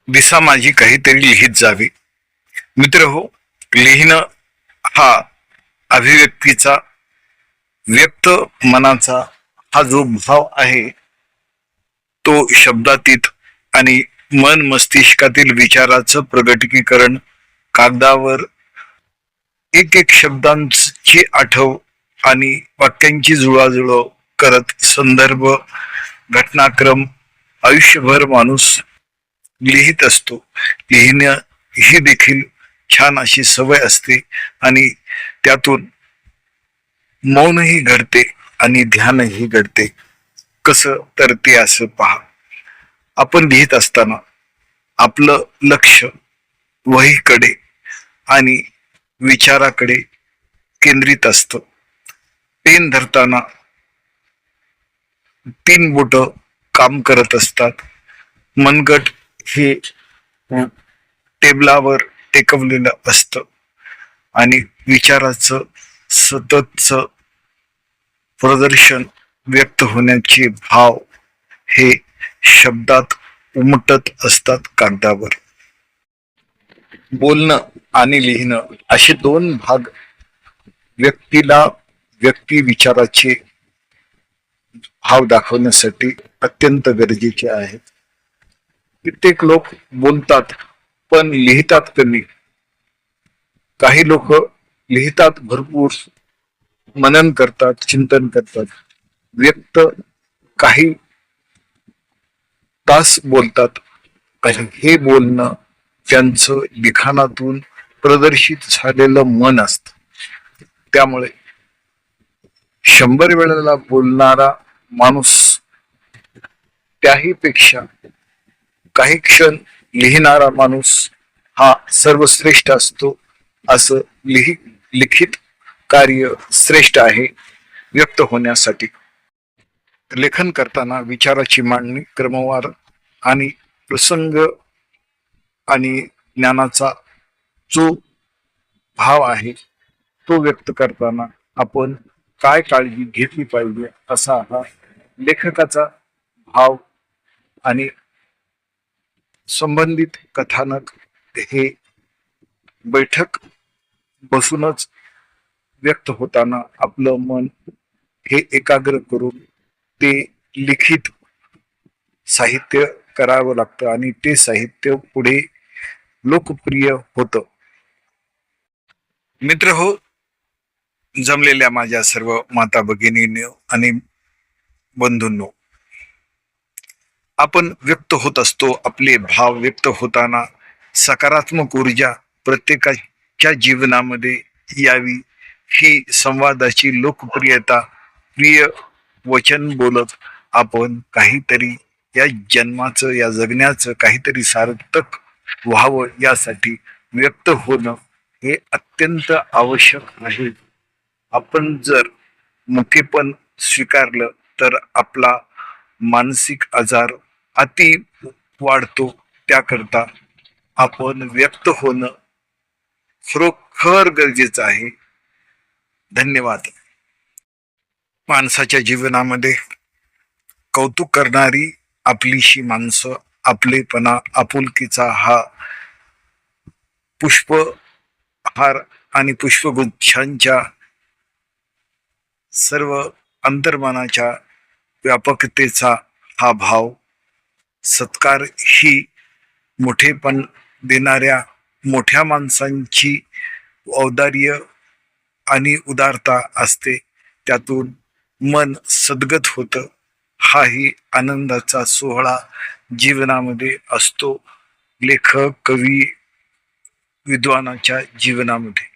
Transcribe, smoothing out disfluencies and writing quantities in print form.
दिसा माझी काहीतरी लिहित जावे. मित्र हो, लिहिणं हा अभिव्यक्तीचा, व्यक्त मनाचा हा जो भाव आहे तो शब्दातीत आणि मन मस्तिष्कातील विचाराचं प्रगटीकरण कागदावर एक एक शब्दांची आठव आणि वाक्यांची जुळाजुळव करत संदर्भ घटनाक्रम आयुष्यभर माणूस लिहित असतो. लिहिणं ही देखील छान अशी सवय असते आणि त्यातून मौनही घडते आणि ध्यानही घडते. कसं तर ते असं पहा. आपण लिहित असताना आपलं लक्ष वहीकडे आणि विचाराकडे केंद्रित असतं. पेन धरताना 3 बोट काम करत असतात. मनगट हे टेबलावर टेकवलेलं असतं आणि विचाराचं सततच प्रदर्शन व्यक्त होण्याचे भाव हे शब्दात उमटत असतात कागदावर. बोलणं आणि लिहिणं असे 2 भाग व्यक्तीला व्यक्ती विचाराचे भाव दाखवण्यासाठी अत्यंत गरजेचे आहेत. कित्येक लोक बोलतात पण लिहितात कमी. काही लोक लिहितात भरपूर, मनन करतात, चिंतन करतात. व्यक्त काही तास बोलतात आणि हे बोलणं त्यांचं लिखाणातून प्रदर्शित झालेलं मन असतं. त्यामुळे 100 वेळेला बोलणारा माणूस त्याही पेक्षा काही क्षण लिहिणारा माणूस हा सर्वश्रेष्ठ असतो. असं लिखित कार्य श्रेष्ठ आहे व्यक्त होण्यासाठी. लेखन करताना विचाराची मांडणी क्रमवार आणि प्रसंग आणि ज्ञानाचा जो भाव आहे तो व्यक्त करताना आपण काय काळजी घेतली पाहिजे असा हा लेखकाचा भाव आणि संबंधित कथानक हे बैठक बसूनच व्यक्त होताना आपलं मन हे एकाग्र करून ते लिखित साहित्य करावं लागतं आणि ते साहित्य पुढे लोकप्रिय होतं. मित्र हो, जमलेल्या माझ्या सर्व माता भगिनींनो आणि बंधूंनो, आपण व्यक्त होत असतो. आपले भाव व्यक्त होताना सकारात्मक ऊर्जा प्रत्येकाच्या जीवनामध्ये यावी ही संवादाची लोकप्रियता, प्रिय वचन बोलत आपण काहीतरी या जन्माचं, या जगण्याचं काहीतरी सार्थक व्हावं यासाठी व्यक्त होणं हे अत्यंत आवश्यक आहे. आपण जर मुकेपण स्वीकारलं तर आपला मानसिक आजार अति वाढतो. त्याकरता आपण व्यक्त होणं खरोखर गरजेचं आहे. धन्यवाद. माणसाच्या जीवनामध्ये कौतुक करणारी आपलीशी माणसं, आपलेपणा, आपुलकीचा हा पुष्पहार आणि पुष्पगुच्छांच्या सर्व अंतर्मनाच्या व्यापकतेचा हा भाव, सत्कार ही मोठेपण देणाऱ्या मोठ्या माणसांची औदार्य आणि उदारता असते. त्यातून मन सद्गत होतं. हाही आनंदाचा सोहळा जीवनामध्ये असतो लेखक, कवी, विद्वानाच्या जीवनामध्ये.